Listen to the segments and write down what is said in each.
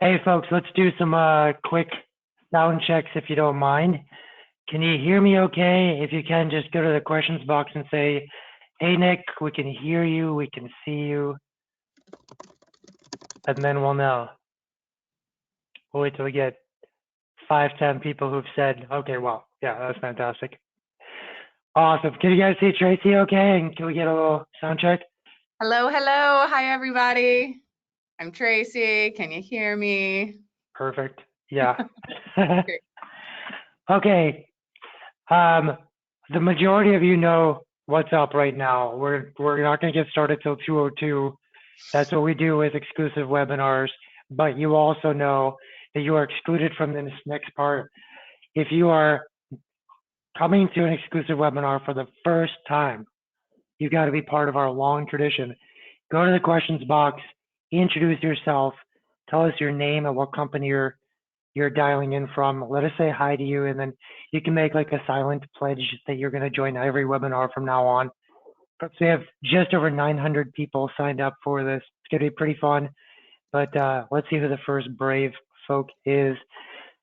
Hey folks, let's do some quick sound checks if you don't mind. Can you hear me okay? If you can, just go to the questions box and say, hey Nick, we can hear you, we can see you, and then we'll know. We'll wait till we get 5, 10 people who've said, okay, well, yeah, that's fantastic. Awesome. Can you guys see Tracy okay? And can we get a little sound check? Hello, hello. Hi, everybody. I'm Tracy. Can you hear me? Perfect. Yeah. Great. Okay. Um, the majority of you know what's up right now. We're not going to get started till 2:02. That's what we do with exclusive webinars. But you also know that you are excluded from this next part. If you are coming to an exclusive webinar for the first time, you got to be part of our long tradition. Go to the questions box, introduce yourself, tell us your name and what company you're dialing in from. Let us say hi to you, and then you can make like a silent pledge that you're going to join every webinar from now on. So we have just over 900 people signed up for this. It's going to be pretty fun. But let's see who the first brave folk is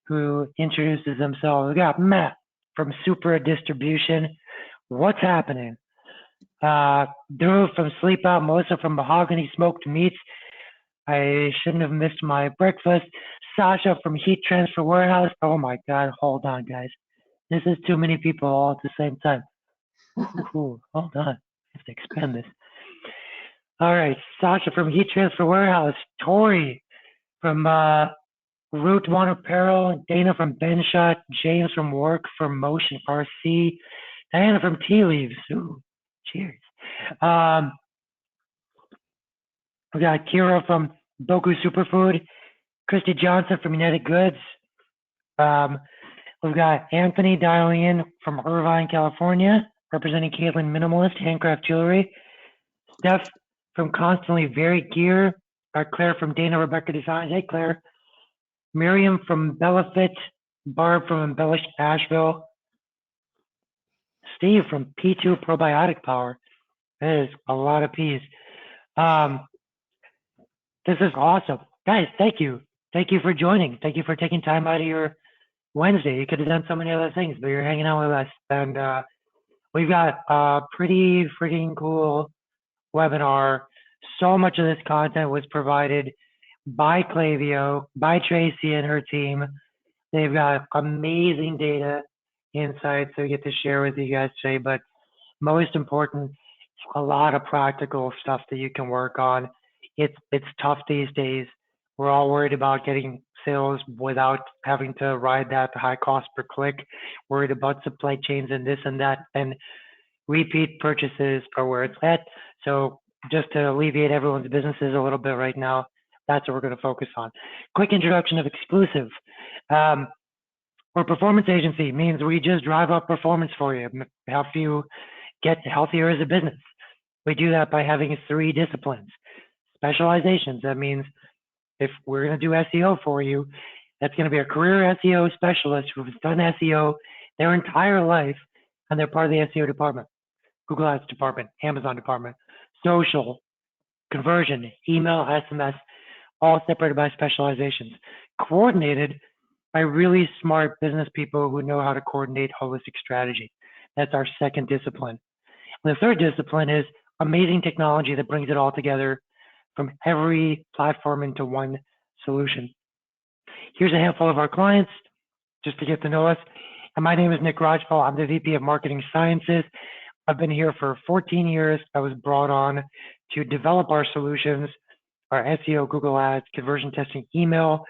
who introduces themselves. We got Matt from Super Distribution. What's happening? Drew from Sleep Out, Melissa from Mahogany Smoked Meats. I shouldn't have missed my breakfast. Sasha from Heat Transfer Warehouse. Oh my God, hold on, guys. This is too many people all at the same time. Ooh, hold on. I have to expand this. All right, Sasha from Heat Transfer Warehouse. Tori from Route 1 Apparel. Dana from Ben Shot. James from Work from Motion RC. Diana from Tea Leaves. Ooh, cheers. Um, we got Kira from Boku Superfood. Christy Johnson from United Goods. Um, we've got Anthony dialing in from Irvine, California, representing Caitlin Minimalist Handcraft Jewelry. Steph from Constantly Varied Gear. Claire from Dana Rebecca Designs. Hey, Claire. Miriam from Bellafit. Barb from Embellished Asheville. Steve from P2 Probiotic Power. That is a lot of P's. Um, this is awesome. Guys, thank you. Thank you for joining. Thank you for taking time out of your Wednesday. You could have done so many other things, but you're hanging out with us. And we've got a pretty freaking cool webinar. So much of this content was provided by Clavio, by Tracy and her team. They've got amazing data insights that we get to share with you guys today, but most important, a lot of practical stuff that you can work on. It's tough these days. We're all worried about getting sales without having to ride that high cost per click, worried about supply chains and this and that, and repeat purchases are where it's at. So just to alleviate everyone's businesses a little bit right now, that's what we're going to focus on. Quick introduction of exclusive. Our performance agency means we just drive up performance for you, help you get healthier as a business. We do that by having 3 disciplines. Specializations, that means if we're going to do SEO for you, that's going to be a career SEO specialist who's done SEO their entire life, and they're part of the SEO department, Google Ads department, Amazon department, social, conversion, email, SMS, all separated by specializations, coordinated by really smart business people who know how to coordinate holistic strategy. That's our second discipline. And the third discipline is amazing technology that brings it all together from every platform into one solution. Here's a handful of our clients just to get to know us. And my name is Nick Rajpal. I'm the VP of Marketing Sciences. I've been here for 14 years. I was brought on to develop our solutions, our SEO, Google Ads, conversion testing, email,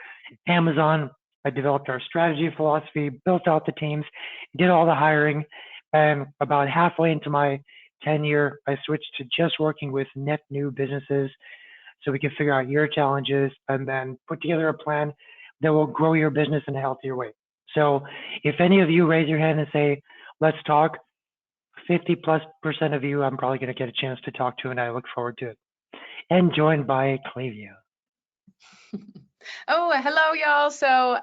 Amazon. I developed our strategy philosophy, built out the teams, did all the hiring, and about halfway into my tenure, I switched to just working with net new businesses so we can figure out your challenges and then put together a plan that will grow your business in a healthier way. So if any of you raise your hand and say, let's talk, 50+% of you, I'm probably going to get a chance to talk to, and I look forward to it. And joined by Clavio. Oh, hello, y'all. So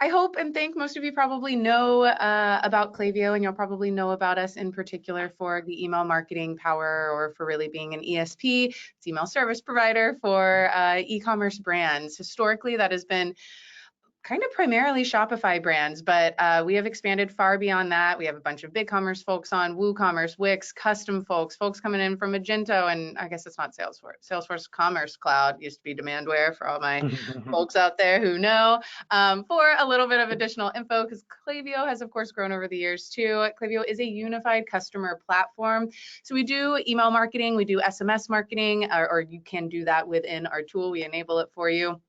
I hope and think most of you probably know about Klaviyo, and you'll probably know about us in particular for the email marketing power, or for really being an ESP, it's email service provider for e-commerce brands. Historically, that has been kind of primarily Shopify brands, but we have expanded far beyond that. We have a bunch of BigCommerce folks on, WooCommerce, Wix, custom folks coming in from Magento, and I guess it's not Salesforce. Salesforce Commerce Cloud used to be Demandware for all my folks out there who know. For a little bit of additional info, because Klaviyo has of course grown over the years too. Klaviyo is a unified customer platform. So we do email marketing, we do SMS marketing, or you can do that within our tool. We enable it for you.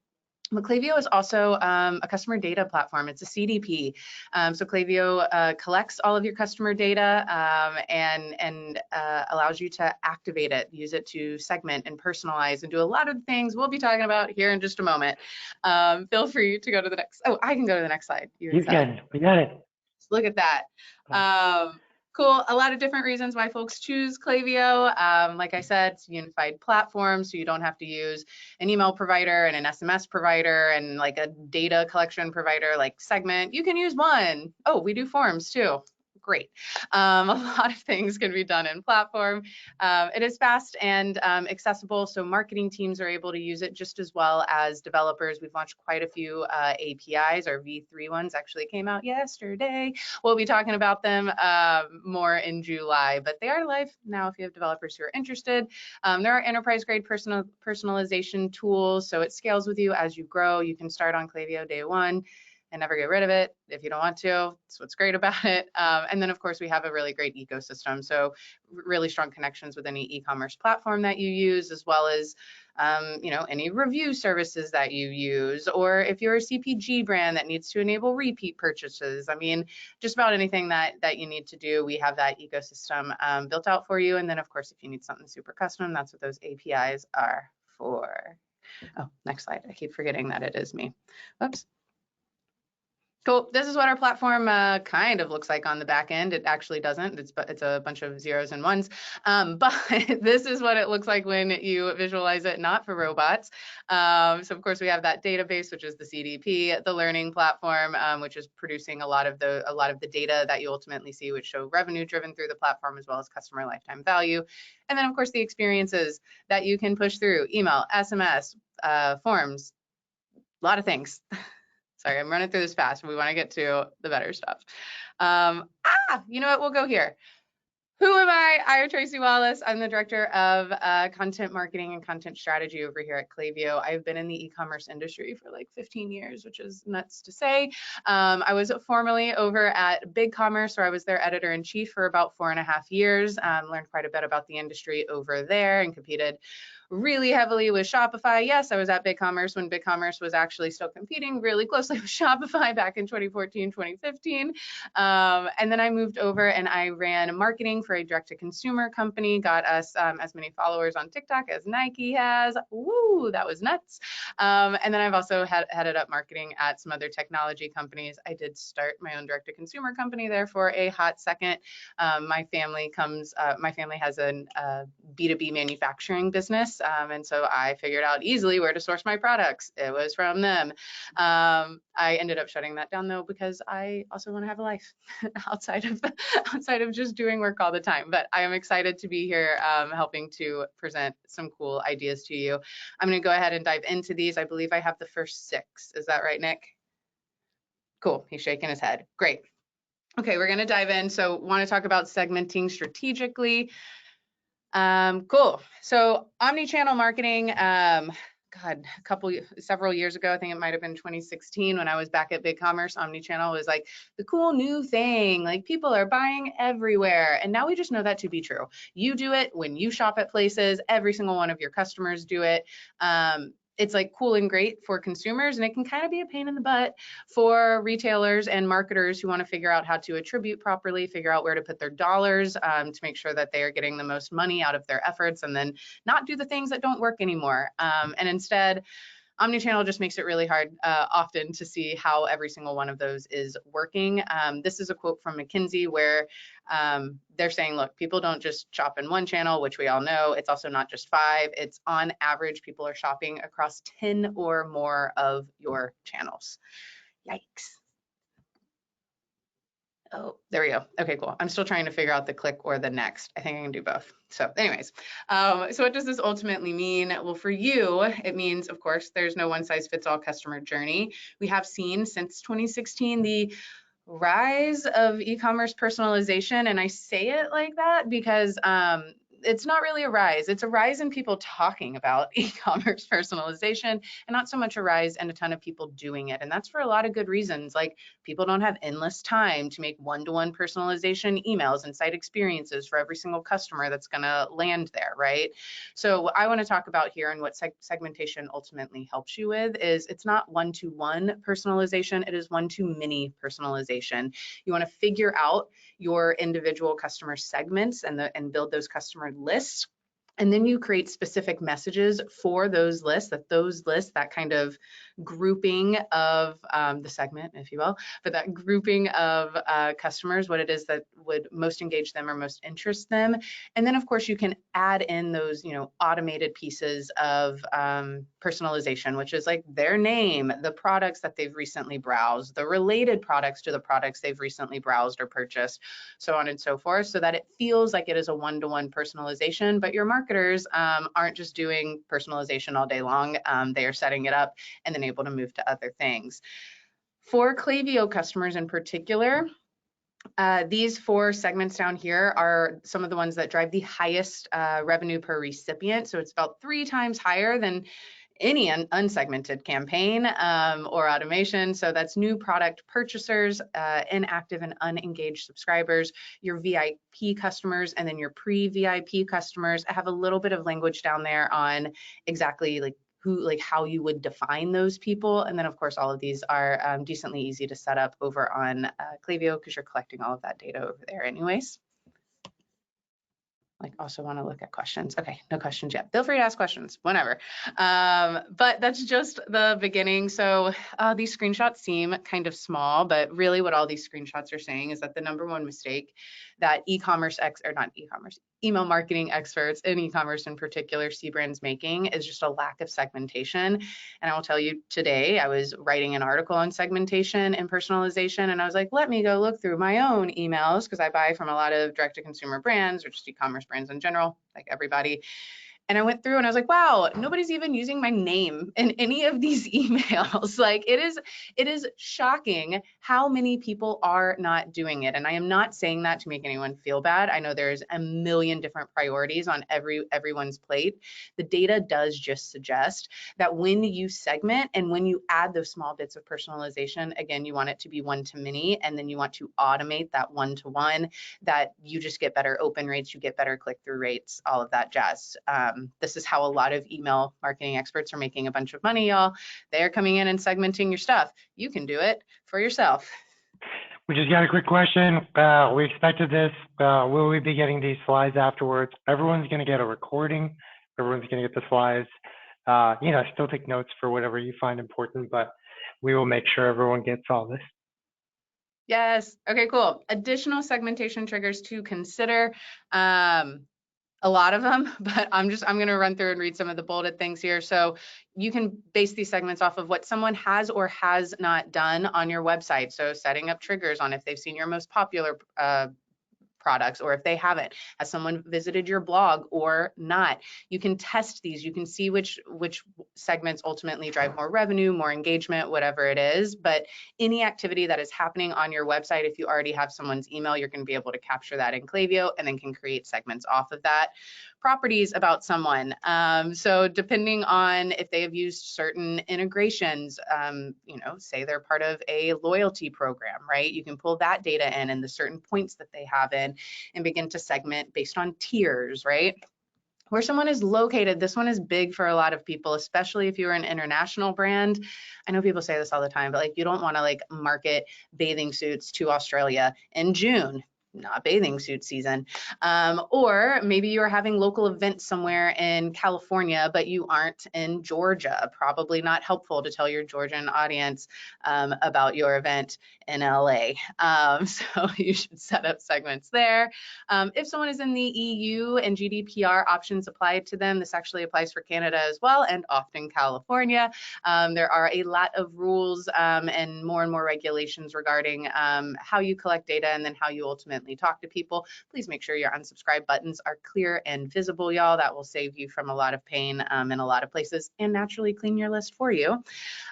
But Klaviyo is also a customer data platform. It's a CDP. So Klaviyo collects all of your customer data and allows you to activate it, use it to segment and personalize and do a lot of things we'll be talking about here in just a moment. Feel free to go to the next. Oh, I can go to the next slide. You can. We got it. Look at that. Cool. A lot of different reasons why folks choose Klaviyo. Like I said, it's a unified platform, so you don't have to use an email provider and an SMS provider and like a data collection provider like Segment. You can use one. Oh, we do forms too. Great. A lot of things can be done in platform. It is fast and accessible, so marketing teams are able to use it just as well as developers. We've launched quite a few APIs. Our V3 ones actually came out yesterday. We'll be talking about them more in July, but they are live now if you have developers who are interested. There are enterprise-grade personalization tools, so it scales with you as you grow. You can start on Klaviyo day one and never get rid of it if you don't want to. That's what's great about it. And then of course we have a really great ecosystem. So really strong connections with any e-commerce platform that you use, as well as any review services that you use, or if you're a CPG brand that needs to enable repeat purchases. I mean, just about anything that you need to do, we have that ecosystem built out for you. And then of course, if you need something super custom, that's what those APIs are for. Oh, next slide. I keep forgetting that it is me. Whoops. Cool. This is what our platform kind of looks like on the back end. It actually doesn't. It's a bunch of zeros and ones. But this is what it looks like when you visualize it not for robots. So of course we have that database, which is the CDP, the learning platform, which is producing a lot of the data that you ultimately see, which show revenue driven through the platform, as well as customer lifetime value. And then of course the experiences that you can push through: email, SMS, forms, a lot of things. Sorry, I'm running through this fast. We want to get to the better stuff. You know what? We'll go here. Who am I? I am Tracy Wallace. I'm the Director of Content Marketing and Content Strategy over here at Klaviyo. I've been in the e-commerce industry for like 15 years, which is nuts to say. I was formerly over at BigCommerce, where I was their editor-in-chief for about 4.5 years. Learned quite a bit about the industry over there and competed really heavily with Shopify. Yes, I was at BigCommerce when BigCommerce was actually still competing really closely with Shopify back in 2014, 2015. And then I moved over and I ran marketing for a direct-to-consumer company, got us as many followers on TikTok as Nike has. Woo, that was nuts. And then I've also headed up marketing at some other technology companies. I did start my own direct-to-consumer company there for a hot second. My family has a B2B manufacturing business. And so I figured out easily where to source my products. It was from them. I ended up shutting that down though, because I also want to have a life outside of just doing work all the time. But I am excited to be here helping to present some cool ideas to you. I'm going to go ahead and dive into these. I believe I have the first 6. Is that right, Nick? Cool. He's shaking his head. Great. Okay, we're going to dive in. So want to talk about segmenting strategically. Cool. So omni-channel marketing, several years ago, I think it might have been 2016 when I was back at BigCommerce, omni-channel was like the cool new thing. Like people are buying everywhere. And now we just know that to be true. You do it when you shop at places, every single one of your customers do it. It's like cool and great for consumers, and it can kind of be a pain in the butt for retailers and marketers who want to figure out how to attribute properly, figure out where to put their dollars to make sure that they are getting the most money out of their efforts, and then not do the things that don't work anymore. And instead, omnichannel just makes it really hard often to see how every single one of those is working. This is a quote from McKinsey where they're saying, look, people don't just shop in one channel, which we all know. It's also not just 5. It's on average, people are shopping across 10 or more of your channels. Yikes. Oh, there we go. Okay, cool. I'm still trying to figure out the click or the next. I think I can do both. So anyways, so what does this ultimately mean? Well, for you, it means, of course, there's no one size fits all customer journey. We have seen since 2016 the rise of e-commerce personalization, and I say it like that because it's not really a rise. It's a rise in people talking about e-commerce personalization, and not so much a rise in a ton of people doing it. And that's for a lot of good reasons. Like, people don't have endless time to make one-to-one personalization emails and site experiences for every single customer that's going to land there, right? So what I want to talk about here and what segmentation ultimately helps you with is it's not one-to-one personalization, it is one-to-many personalization. You want to figure out your individual customer segments and build those customer lists. And then you create specific messages for those lists, that kind of grouping of the segment, if you will, but that grouping of customers, what it is that would most engage them or most interest them. And then of course you can add in those, automated pieces of personalization, which is like their name, the products that they've recently browsed, the related products to the products they've recently browsed or purchased, so on and so forth, so that it feels like it is a one-to-one personalization, but your marketers aren't just doing personalization all day long. They are setting it up and then able to move to other things. For Klaviyo customers in particular, these 4 segments down here are some of the ones that drive the highest revenue per recipient. So it's about 3 times higher than any unsegmented campaign or automation. So that's new product purchasers, inactive and unengaged subscribers, your VIP customers, and then your pre-VIP customers. I have a little bit of language down there on exactly how you would define those people. And then of course, all of these are decently easy to set up over on Klaviyo because you're collecting all of that data over there anyways. Also want to look at questions. Okay, no questions yet. Feel free to ask questions whenever. But that's just the beginning. So these screenshots seem kind of small, but really what all these screenshots are saying is that the #1 mistake that email marketing experts in e-commerce in particular see brands making is just a lack of segmentation. And I will tell you today, I was writing an article on segmentation and personalization, and I was like, let me go look through my own emails because I buy from a lot of direct-to-consumer brands or just e-commerce brands in general, like everybody. And I went through and I was like, wow, nobody's even using my name in any of these emails. Like it is shocking how many people are not doing it. And I am not saying that to make anyone feel bad. I know there's a million different priorities on everyone's plate. The data does just suggest that when you segment and when you add those small bits of personalization, again, you want it to be one-to-many, and then you want to automate that one-to-one, that you just get better open rates, you get better click-through rates, all of that jazz. This is how a lot of email marketing experts are making a bunch of money, y'all. They're coming in and segmenting your stuff. You can do it for yourself. We just got a quick question. We expected this. Will we be getting these slides afterwards? Everyone's going to get a recording. Everyone's going to get the slides. Still take notes for whatever you find important, but we will make sure everyone gets all this. Yes. Okay, cool. Additional segmentation triggers to consider. A lot of them, but I'm going to run through and read some of the bolded things here. So you can base these segments off of what someone has or has not done on your website. So setting up triggers on if they've seen your most popular products, or if they haven't, has someone visited your blog or not. You can test these. You can see which segments ultimately drive more revenue, more engagement, whatever it is. But any activity that is happening on your website, if you already have someone's email, you're going to be able to capture that in Klaviyo and then can create segments off of that. Properties about someone. So depending on if they have used certain integrations, say they're part of a loyalty program, right? You can pull that data in and the certain points that they have in and begin to segment based on tiers, right? Where someone is located, this one is big for a lot of people, especially if you're an international brand. I know people say this all the time, but you don't want to market bathing suits to Australia in June. not bathing suit season. Or maybe you're having local events somewhere in California, but you aren't in Georgia. Probably not helpful to tell your Georgian audience about your event in LA. So you should set up segments there. If someone is in the EU and GDPR options apply to them, this actually applies for Canada as well, and often California. There are a lot of rules and more regulations regarding how you collect data and then how you ultimately talk to people. Please make sure your unsubscribe buttons are clear and visible, y'all. That will save you from a lot of pain in a lot of places and naturally clean your list for you.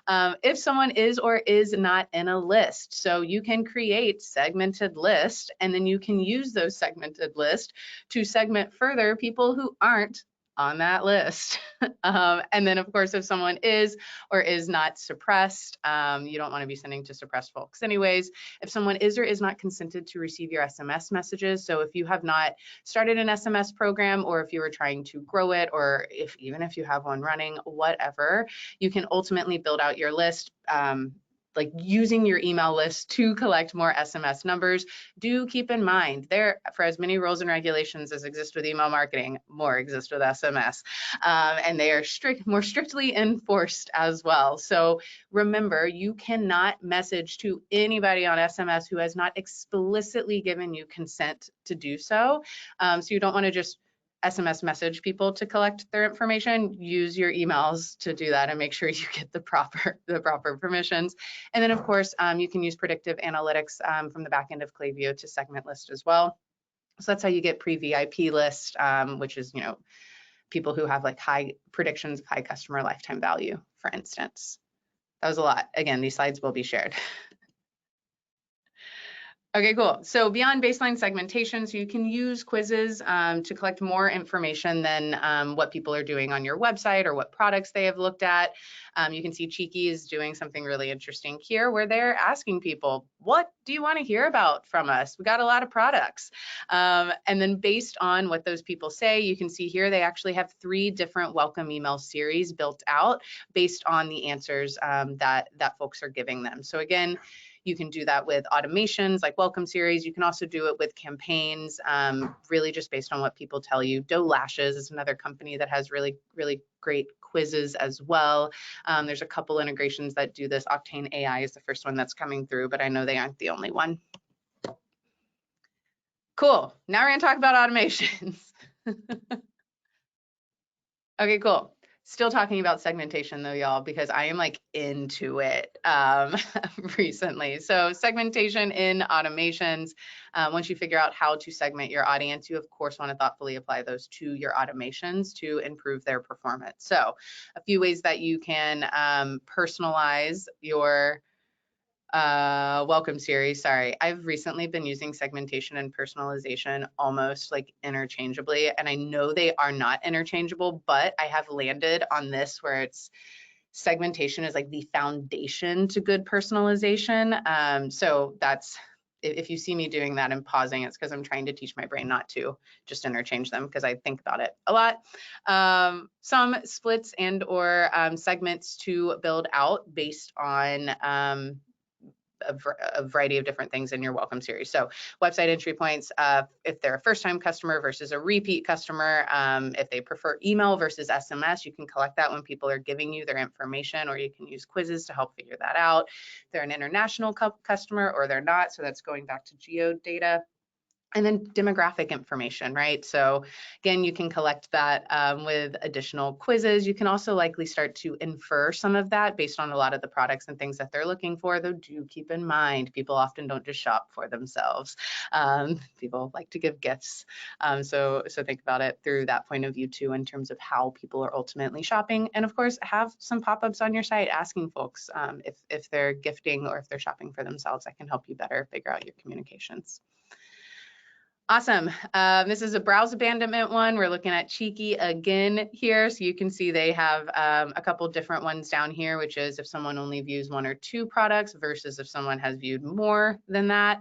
If someone is or is not in a list, so you can create segmented lists, and then you can use those segmented lists to segment further people who aren't on that list. And then of course, if someone is or is not suppressed, you don't want to be sending to suppressed folks anyways. If someone is or is not consented to receive your SMS messages, so if you have not started an SMS program, or if you are trying to grow it, or even if you have one running, whatever, you can ultimately build out your list, like using your email list to collect more SMS numbers. Do keep in mind, there, for as many rules and regulations as exist with email marketing, more exist with SMS, and they are more strictly enforced as well. So remember, you cannot message to anybody on SMS who has not explicitly given you consent to do so. So you don't want to just SMS message people to collect their information. Use your emails to do that and make sure you get the proper permissions. And then of course, you can use predictive analytics from the back end of Klaviyo to segment list as well. So that's how you get pre-VIP list, which is, people who have like high predictions of high customer lifetime value, for instance. That was a lot. Again, these slides will be shared. Okay, cool. So beyond baseline segmentation, so you can use quizzes to collect more information than what people are doing on your website or what products they have looked at. You can see Cheeky is doing something really interesting here where they're asking people, what do you want to hear about from us? We got a lot of products. And then based on what those people say, you can see here they actually have 3 different welcome email series built out based on the answers that folks are giving them. So again, you can do that with automations like welcome series. You can also do it with campaigns, really just based on what people tell you. Doe Lashes is another company that has really great quizzes as well. There's a couple integrations that do this. Octane AI is the first one that's coming through, but I know they aren't the only one. Cool. Now we're going to talk about automations. Okay, cool. Still talking about segmentation though, y'all, because I am like into it recently. So segmentation in automations, once you figure out how to segment your audience, you of course want to thoughtfully apply those to your automations to improve their performance. So a few ways that you can personalize your welcome series. Sorry, I've recently been using segmentation and personalization almost like interchangeably, and I know they are not interchangeable, but I have landed on this where it's segmentation is like the foundation to good personalization. So that's, if you see me doing that and pausing, it's because I'm trying to teach my brain not to just interchange them, because I think about it a lot. Some splits and or segments to build out based on a variety of different things in your welcome series. So website entry points, if they're a first-time customer versus a repeat customer, if they prefer email versus SMS, you can collect that when people are giving you their information, or you can use quizzes to help figure that out. If they're an international customer or they're not, so that's going back to geo data. And then demographic information, right? So again, you can collect that with additional quizzes. You can also likely start to infer some of that based on a lot of the products and things that they're looking for, though do keep in mind, people often don't just shop for themselves. People like to give gifts. So think about it through that point of view too, in terms of how people are ultimately shopping. And of course, have some pop-ups on your site asking folks if they're gifting or if they're shopping for themselves. That can help you better figure out your communications. Awesome. This is a browse abandonment one. We're looking at Cheeky again here. So you can see they have a couple different ones down here, which is if someone only views 1 or 2 products versus if someone has viewed more than that.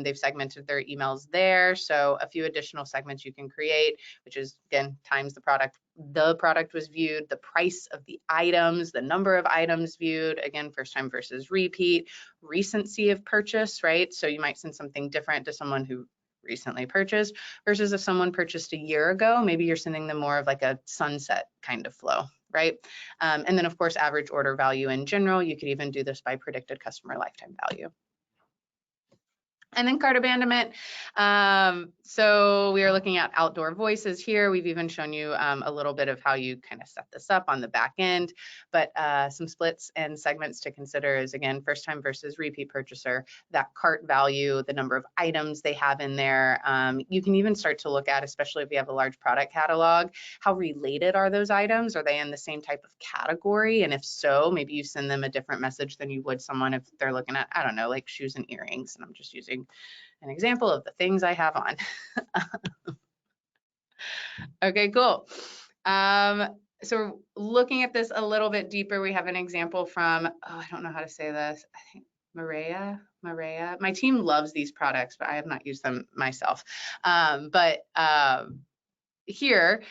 They've segmented their emails there. So a few additional segments you can create, which is again, times the product was viewed, the price of the items, the number of items viewed, again, first time versus repeat, recency of purchase, right? So you might send something different to someone who recently purchased, versus if someone purchased a year ago, maybe you're sending them more of like a sunset kind of flow, right? And then of course, average order value in general. You could even do this by predicted customer lifetime value. And then cart abandonment. So we are looking at outdoor voices here. We've even shown you a little bit of how you kind of set this up on the back end, but some splits and segments to consider is, again, first time versus repeat purchaser, that cart value, the number of items they have in there. You can even start to look at, especially if you have a large product catalog, how related are those items? Are they in the same type of category? And if so, maybe you send them a different message than you would someone if they're looking at, I don't know, like shoes and earrings. And I'm just using an example of the things I have on. Okay, cool. So looking at this a little bit deeper, we have an example from, oh, I don't know how to say this. I think Maria. My team loves these products, but I have not used them myself. Here,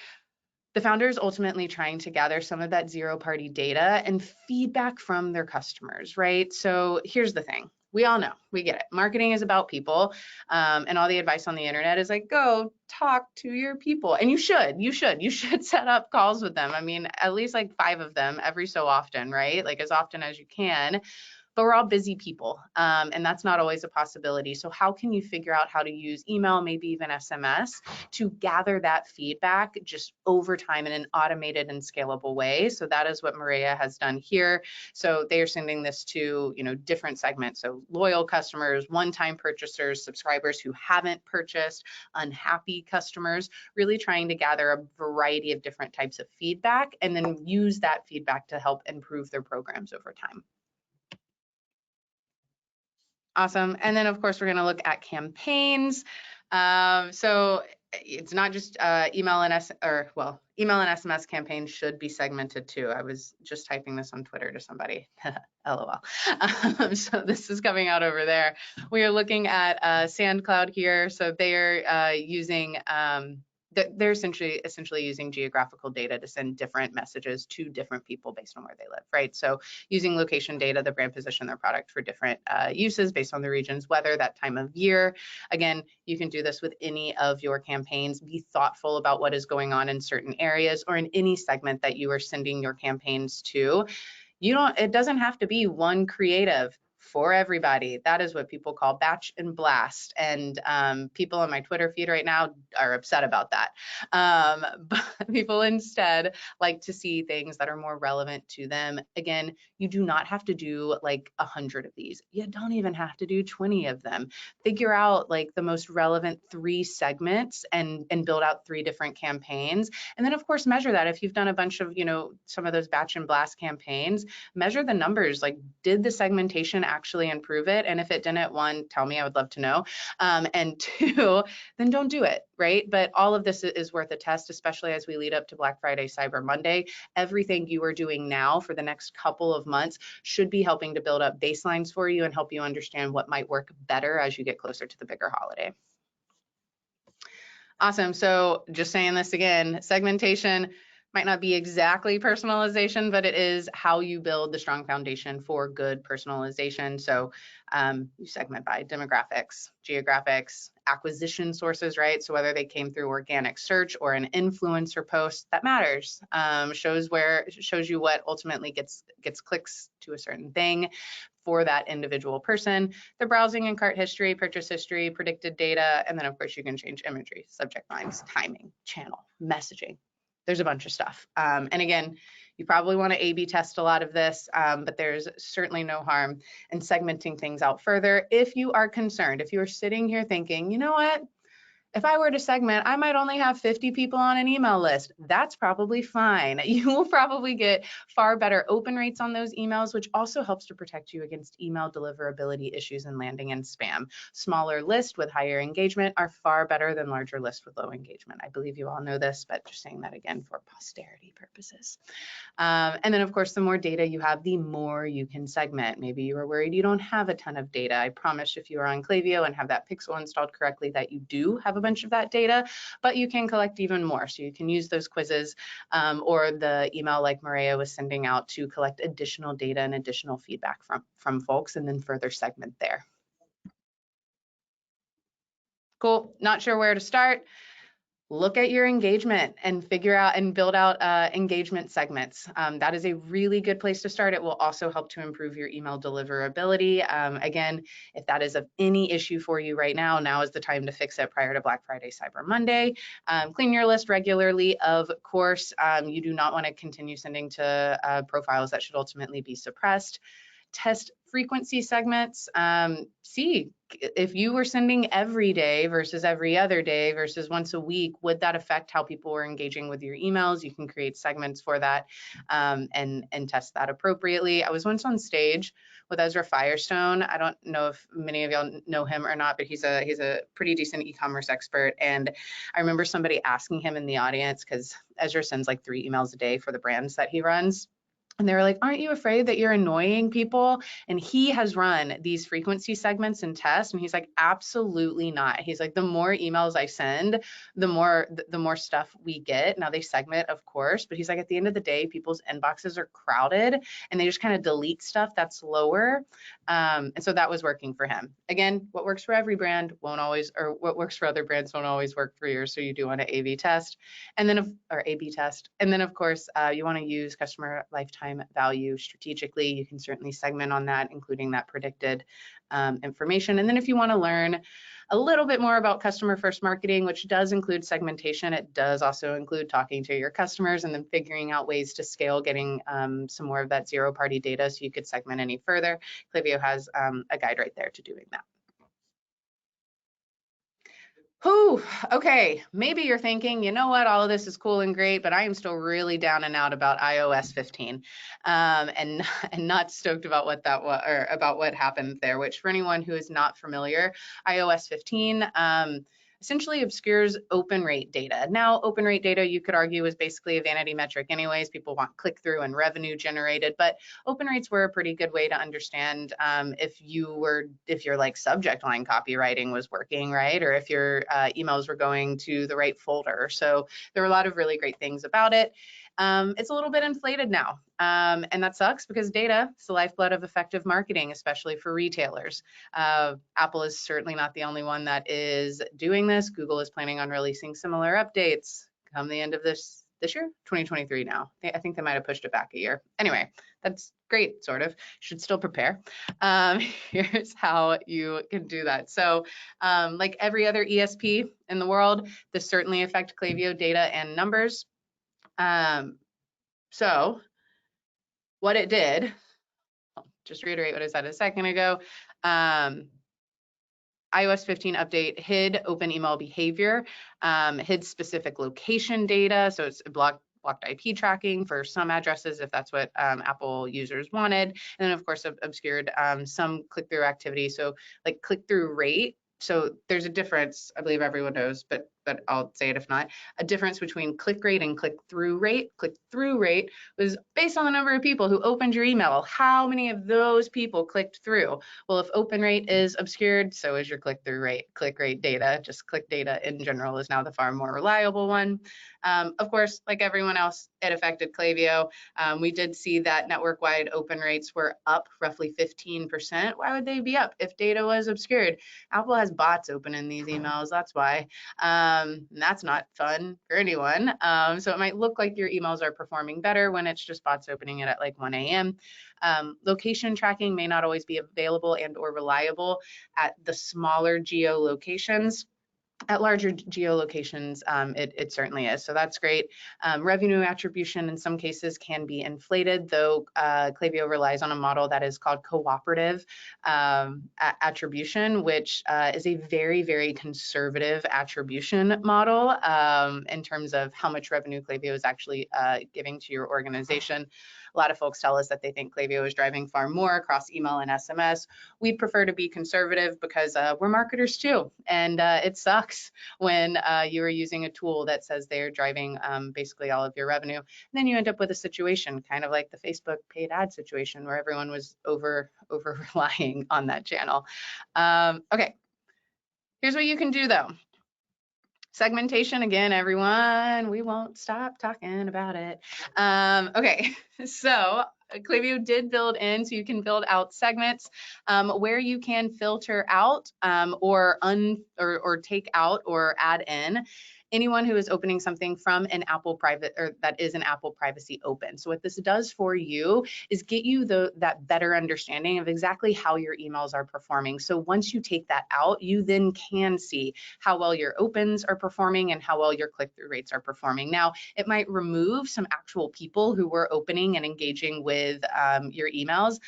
the founder is ultimately trying to gather some of that zero-party data and feedback from their customers, right? So here's the thing. We all know, we get it. Marketing is about people, and all the advice on the internet is like, go talk to your people. And you should set up calls with them. I mean, at least like 5 of them every so often, right? Like as often as you can. But we're all busy people, and that's not always a possibility. So how can you figure out how to use email, maybe even SMS, to gather that feedback just over time in an automated and scalable way? So that is what Maria has done here. So they are sending this to, different segments. So loyal customers, one-time purchasers, subscribers who haven't purchased, unhappy customers, really trying to gather a variety of different types of feedback and then use that feedback to help improve their programs over time. Awesome. And then of course, we're going to look at campaigns. So it's not just email and SMS campaigns should be segmented too. I was just typing this on Twitter to somebody, LOL. So this is coming out over there. We are looking at SandCloud here. So they are using they're essentially using geographical data to send different messages to different people based on where they live, right? So using location data, the brand position their product for different uses based on the region's weather, that time of year. Again, you can do this with any of your campaigns. Be thoughtful about what is going on in certain areas or in any segment that you are sending your campaigns to. It doesn't have to be one creative for everybody. That is what people call batch and blast. And people on my Twitter feed right now are upset about that. But people instead like to see things that are more relevant to them. Again, you do not have to do like 100 of these. You don't even have to do 20 of them. Figure out like the most relevant 3 segments and build out 3 different campaigns. And then of course, measure that. If you've done a bunch of, some of those batch and blast campaigns, measure the numbers. Like, did the segmentation actually improve it? And if it didn't, 1, tell me, I would love to know. And 2, then don't do it, right? But all of this is worth a test, especially as we lead up to Black Friday, Cyber Monday. Everything you are doing now for the next couple of months should be helping to build up baselines for you and help you understand what might work better as you get closer to the bigger holiday. Awesome. So just saying this again, segmentation might not be exactly personalization, but it is how you build the strong foundation for good personalization. So you segment by demographics, geographics, acquisition sources, right? So whether they came through organic search or an influencer post, that matters. Shows you what ultimately gets clicks to a certain thing for that individual person, the browsing and cart history, purchase history, predicted data, and then of course you can change imagery, subject lines, timing, channel, messaging. There's a bunch of stuff. And again, you probably want to A/B test a lot of this, but there's certainly no harm in segmenting things out further. If you are concerned, if you are sitting here thinking, you know what? If I were to segment, I might only have 50 people on an email list. That's probably fine. You will probably get far better open rates on those emails, which also helps to protect you against email deliverability issues and landing in spam. Smaller lists with higher engagement are far better than larger lists with low engagement. I believe you all know this, but just saying that again for posterity purposes. And then of course, the more data you have, the more you can segment. Maybe you are worried you don't have a ton of data. I promise if you are on Klaviyo and have that pixel installed correctly that you do have a bunch of that data, but you can collect even more. So you can use those quizzes or the email like Maria was sending out to collect additional data and additional feedback from folks and then further segment there. Cool. Not sure where to start? Look at your engagement and figure out and build out engagement segments. That is a really good place to start. It will also help to improve your email deliverability. Again, if that is of any issue for you right now, now is the time to fix it prior to Black Friday, Cyber Monday. Clean your list regularly. Of course, you do not want to continue sending to profiles that should ultimately be suppressed. Test frequency segments. See if you were sending every day versus every other day versus once a week, would that affect how people were engaging with your emails? You can create segments for that and test that appropriately. I was once on stage with Ezra Firestone. I don't know if many of y'all know him or not, but he's a pretty decent e-commerce expert. And I remember somebody asking him in the audience, because Ezra sends like 3 emails a day for the brands that he runs. And they were like, aren't you afraid that you're annoying people? And he has run these frequency segments and tests. And he's like, absolutely not. He's like, the more emails I send, the more stuff we get. Now they segment, of course, but he's like, at the end of the day, people's inboxes are crowded and they just kind of delete stuff that's lower. And so that was working for him. Again, what works for every brand won't always, or what works for other brands won't always work for yours. So you do want to A/B test and then, or A/B test. And then of course, you want to use customer lifetime value strategically. You can certainly segment on that, including that predicted information. And then if you want to learn a little bit more about customer first marketing, which does include segmentation, it does also include talking to your customers and then figuring out ways to scale, getting some more of that zero party data so you could segment any further. Klaviyo has a guide right there to doing that. Whew, okay, maybe you're thinking, you know what, all of this is cool and great, but I am still really down and out about iOS 15 and not stoked about what that was, or about what happened there, which for anyone who is not familiar, iOS 15 essentially obscures open rate data. Now, open rate data, you could argue, is basically a vanity metric anyways. People want click-through and revenue generated, but open rates were a pretty good way to understand if your like subject line copywriting was working, right? Or if your emails were going to the right folder. So there were a lot of really great things about it. It's a little bit inflated now, and that sucks because data is the lifeblood of effective marketing, especially for retailers. Apple is certainly not the only one that is doing this. Google is planning on releasing similar updates come the end of this year, 2023 now. I think they might have pushed it back a year. Anyway, that's great, sort of. Should still prepare. Here's how you can do that. So like every other ESP in the world, this certainly affects Klaviyo data and numbers. So what it did, I'll just reiterate what I said a second ago, iOS 15 update hid open email behavior, hid specific location data, so it's blocked IP tracking for some addresses if that's what Apple users wanted, and then of course obscured some click-through activity, so like click-through rate. So there's a difference, I believe everyone knows, but I'll say it if not, a difference between click rate and click-through rate. Click-through rate was based on the number of people who opened your email. How many of those people clicked through? Well, if open rate is obscured, so is your click-through rate. Click rate data, just click data in general, is now the far more reliable one. Of course, like everyone else, it affected Klaviyo. We did see that network-wide open rates were up roughly 15%. Why would they be up if data was obscured? Apple has bots open in these emails, that's why. And that's not fun for anyone. So it might look like your emails are performing better when it's just bots opening it at like 1 a.m. Location tracking may not always be available and or reliable at the smaller geolocations. At larger geolocations, it certainly is. So that's great. Revenue attribution in some cases can be inflated, though Klaviyo relies on a model that is called cooperative attribution, which is a very, very conservative attribution model in terms of how much revenue Klaviyo is actually giving to your organization. A lot of folks tell us that they think Klaviyo is driving far more across email and SMS. We prefer to be conservative because we're marketers too, and it sucks when you are using a tool that says they're driving basically all of your revenue. And then you end up with a situation kind of like the Facebook paid ad situation where everyone was over relying on that channel. Okay, here's what you can do though. Segmentation, again, everyone, we won't stop talking about it. Okay, so Klaviyo did build in, so you can build out segments where you can filter out or take out or add in anyone who is opening something from an Apple private or that is an Apple privacy open. So what this does for you is get you that better understanding of exactly how your emails are performing. So once you take that out, you then can see how well your opens are performing and how well your click-through rates are performing. Now, it might remove some actual people who were opening and engaging with your emails.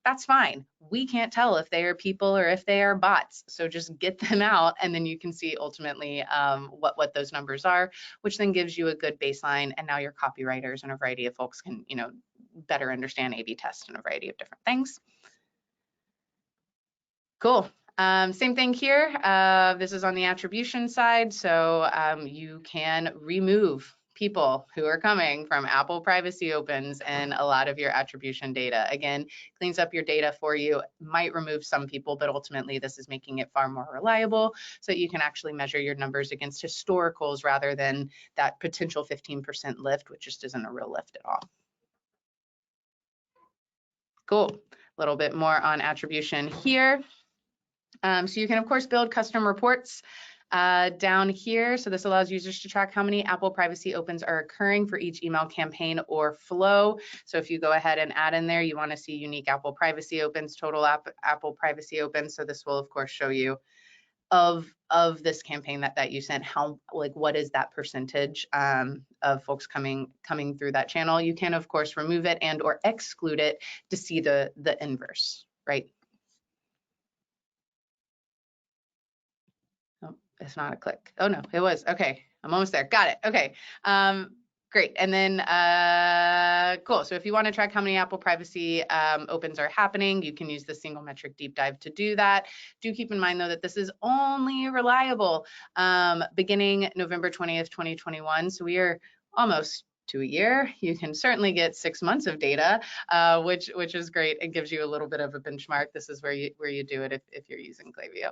That's fine. We can't tell if they are people or if they are bots. So just get them out, and then you can see ultimately what those numbers are, which then gives you a good baseline. And now your copywriters and a variety of folks can, better understand A/B test and a variety of different things. Cool. Same thing here. This is on the attribution side. So you can remove people who are coming from Apple privacy opens and a lot of your attribution data. Again, cleans up your data for you, might remove some people, but ultimately this is making it far more reliable so that you can actually measure your numbers against historicals rather than that potential 15% lift, which just isn't a real lift at all. Cool. A little bit more on attribution here. So you can, of course, build custom reports down here. So this allows users to track how many Apple privacy opens are occurring for each email campaign or flow. So if you go ahead and add in there, you want to see unique Apple privacy opens, total Apple privacy opens. So this will, of course, show you of this campaign that you sent, what is that percentage of folks coming through that channel. You can, of course, remove it and or exclude it to see the inverse, right? It's not a click. Oh no, it was. Okay, I'm almost there. Got it. Okay, great. And then cool. So if you want to track how many Apple privacy opens are happening, you can use the single metric deep dive to do that. Do keep in mind though that this is only reliable beginning November 20th, 2021. So we are almost to a year. You can certainly get 6 months of data, which is great. It gives you a little bit of a benchmark. This is where you do it if you're using Klaviyo.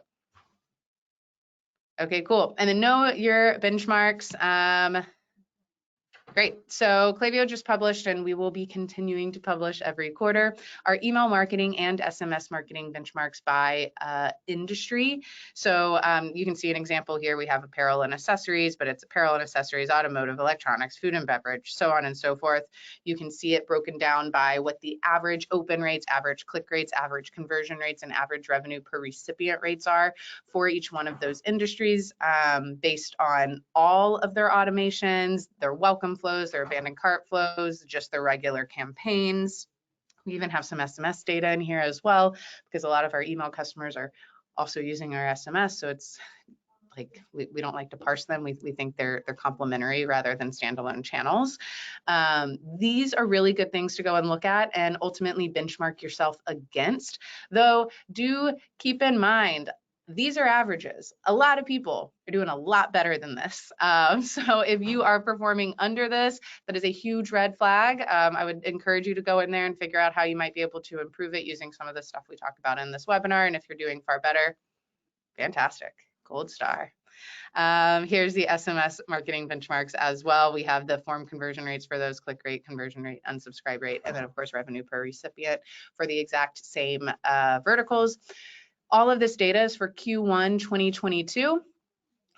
Okay, cool. And then know your benchmarks. Great. So Klaviyo just published, and we will be continuing to publish every quarter, our email marketing and SMS marketing benchmarks by industry. So you can see an example here. We have apparel and accessories, but it's apparel and accessories, automotive, electronics, food and beverage, so on and so forth. You can see it broken down by what the average open rates, average click rates, average conversion rates, and average revenue per recipient rates are for each one of those industries based on all of their automations, their welcome flows, their abandoned cart flows, just their regular campaigns. We even have some SMS data in here as well, because a lot of our email customers are also using our SMS. So it's like we don't like to parse them. We think they're complementary rather than standalone channels. These are really good things to go and look at and ultimately benchmark yourself against. Though do keep in mind, these are averages. A lot of people are doing a lot better than this. So if you are performing under this, that is a huge red flag. I would encourage you to go in there and figure out how you might be able to improve it using some of the stuff we talked about in this webinar. And if you're doing far better, fantastic, gold star. Here's the SMS marketing benchmarks as well. We have the form conversion rates for those, click rate, conversion rate, unsubscribe rate, and then of course revenue per recipient for the exact same verticals. All of this data is for Q1 2022.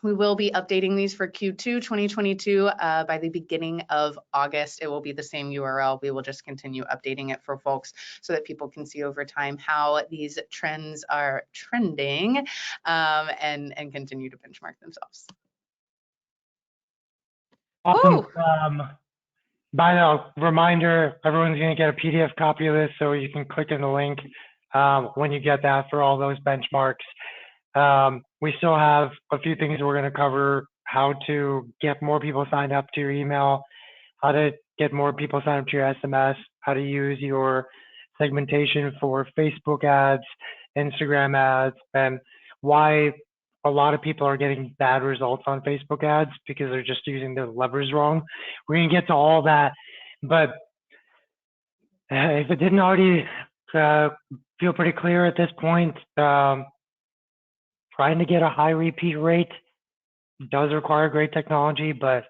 We will be updating these for Q2 2022 by the beginning of August. It will be the same URL. We will just continue updating it for folks so that people can see over time how these trends are trending and continue to benchmark themselves. Awesome. By the reminder, everyone's going to get a PDF copy of this, so you can click in the link when you get that for all those benchmarks. We still have a few things we're going to cover: how to get more people signed up to your email, how to get more people signed up to your SMS, how to use your segmentation for Facebook ads, Instagram ads, and why a lot of people are getting bad results on Facebook ads because they're just using the levers wrong. We're going to get to all that, but if it didn't already feel pretty clear at this point, trying to get a high repeat rate does require great technology, but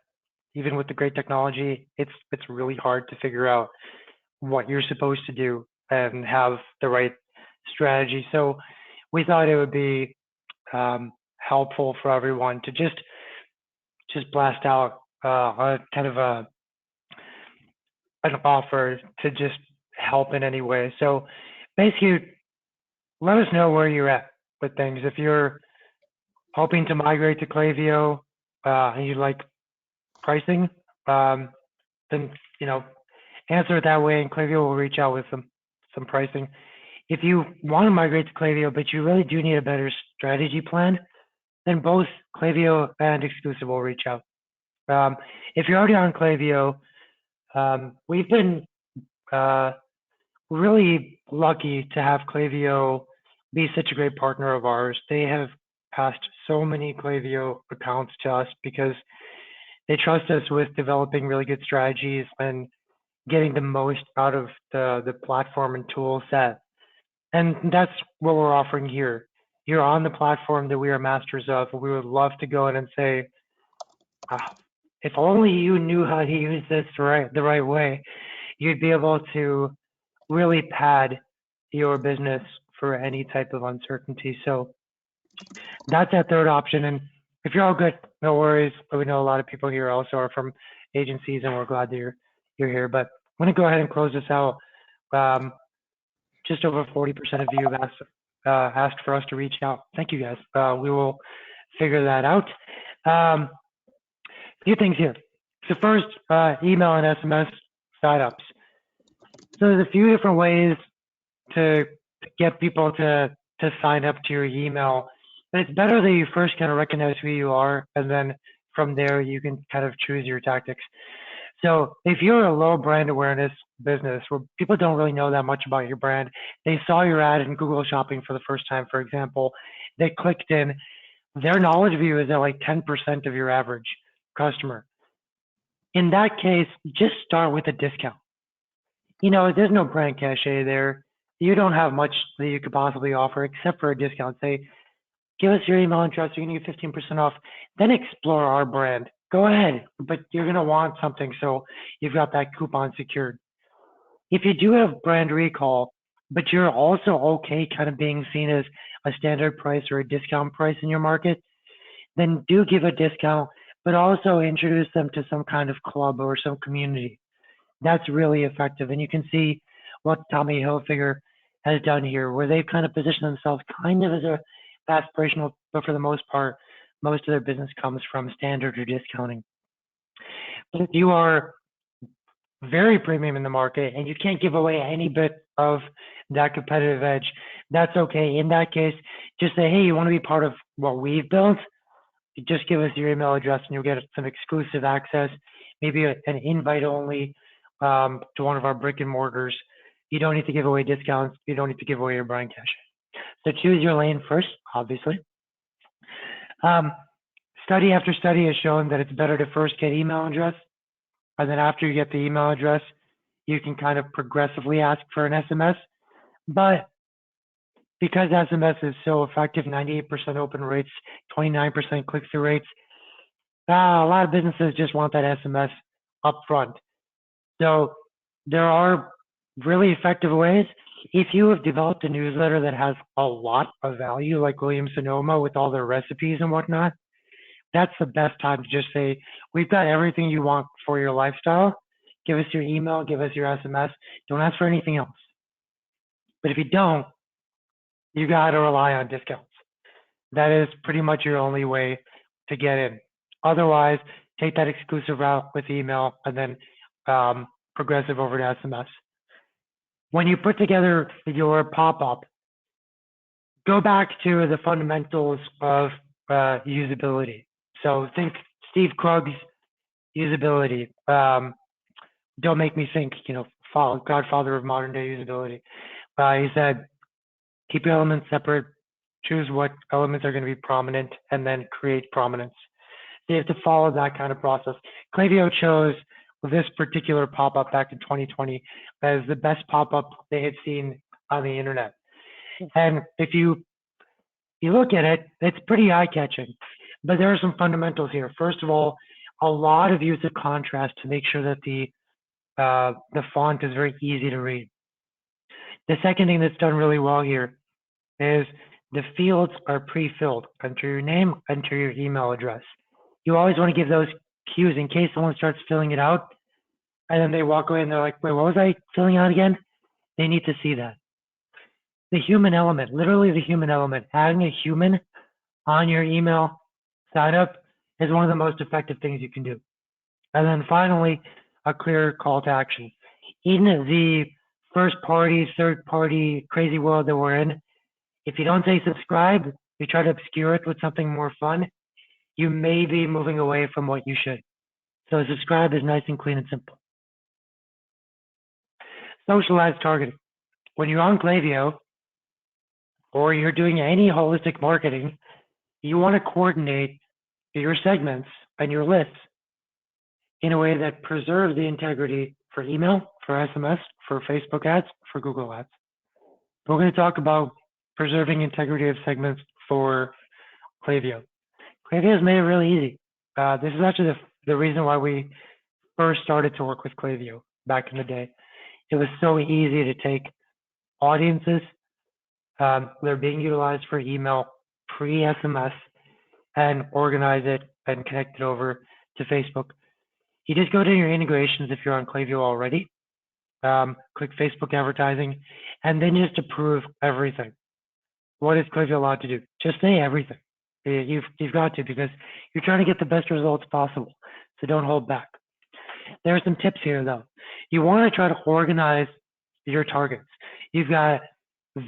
even with the great technology, it's really hard to figure out what you're supposed to do and have the right strategy. So we thought it would be helpful for everyone to just blast out a kind of an offer to just help in any way. So basically, let us know where you're at with things. If you're hoping to migrate to Klaviyo and you like pricing, then answer it that way, and Klaviyo will reach out with some pricing. If you want to migrate to Klaviyo, but you really do need a better strategy plan, then both Klaviyo and Exclusive will reach out. If you're already on Klaviyo, we've been really lucky to have Klaviyo be such a great partner of ours. They have passed so many Klaviyo accounts to us because they trust us with developing really good strategies and getting the most out of the platform and tool set. And that's what we're offering here. You're on the platform that we are masters of. We would love to go in and say, if only you knew how to use this the right way, you'd be able to really pad your business for any type of uncertainty. So that's that third option. And if you're all good, no worries. But we know a lot of people here also are from agencies, and we're glad that you're here. But I'm going to go ahead and close this out. Just over 40% of you have asked for us to reach out. Thank you, guys. We will figure that out. A few things here. So first, email and SMS signups. So there's a few different ways to get people to sign up to your email. But it's better that you first kind of recognize who you are, and then from there you can kind of choose your tactics. So if you're a low brand awareness business where people don't really know that much about your brand, they saw your ad in Google Shopping for the first time, for example, they clicked in, their knowledge of you is at like 10% of your average customer. In that case, just start with a discount. There's no brand cachet there. You don't have much that you could possibly offer except for a discount. Say, give us your email address, you're gonna get 15% off, then explore our brand. Go ahead, but you're gonna want something, so you've got that coupon secured. If you do have brand recall, but you're also okay kind of being seen as a standard price or a discount price in your market, then do give a discount, but also introduce them to some kind of club or some community. That's really effective. And you can see what Tommy Hilfiger has done here, where they've kind of positioned themselves kind of as a aspirational, but for the most part, most of their business comes from standard or discounting. But if you are very premium in the market and you can't give away any bit of that competitive edge, that's okay. In that case, just say, hey, you want to be part of what we've built? Just give us your email address and you'll get some exclusive access, maybe an invite only to one of our brick and mortars. You don't need to give away discounts. You don't need to give away your brand cash. So choose your lane first, obviously. Study after study has shown that it's better to first get email address, and then after you get the email address, you can kind of progressively ask for an SMS. But because SMS is so effective, 98% open rates, 29% click-through rates, a lot of businesses just want that SMS up front. So there are really effective ways. If you have developed a newsletter that has a lot of value, like Williams Sonoma with all their recipes and whatnot, that's the best time to just say, we've got everything you want for your lifestyle. Give us your email, give us your SMS. Don't ask for anything else. But if you don't, you got to rely on discounts. That is pretty much your only way to get in. Otherwise, take that exclusive route with email and then progressive over to SMS. When you put together your pop-up, go back to the fundamentals of usability. So think Steve Krug's usability. Don't make me think, godfather of modern day usability. He said, keep your elements separate, choose what elements are going to be prominent, and then create prominence. So you have to follow that kind of process. Klaviyo chose this particular pop-up back in 2020 as the best pop-up they had seen on the internet. And if you look at it, it's pretty eye-catching. But there are some fundamentals here. First of all, a lot of use of contrast to make sure that the The font is very easy to read. The second thing that's done really well here is the fields are pre-filled. Enter your name, enter your email address. You always want to give those cues in case someone starts filling it out and then they walk away and they're like, wait, what was I filling out again? They need to see that. The human element, literally the human element, having a human on your email sign up is one of the most effective things you can do. And then finally, a clear call to action. In the first party, third party crazy world that we're in, if you don't say subscribe, you try to obscure it with something more fun, you may be moving away from what you should. So subscribe is nice and clean and simple. Socialized targeting. When you're on Klaviyo or you're doing any holistic marketing, you want to coordinate your segments and your lists in a way that preserves the integrity for email, for SMS, for Facebook ads, for Google ads. We're going to talk about preserving integrity of segments for Klaviyo. Klaviyo has made it really easy. This is actually the reason why we first started to work with Klaviyo back in the day. It was so easy to take audiences, they're being utilized for email pre-SMS, and organize it and connect it over to Facebook. You just go to your integrations if you're on Klaviyo already, click Facebook advertising, and then just approve everything. What is Klaviyo allowed to do? Just say everything. You've got to, because you're trying to get the best results possible. So don't hold back. There are some tips here though. You want to try to organize your targets. You've got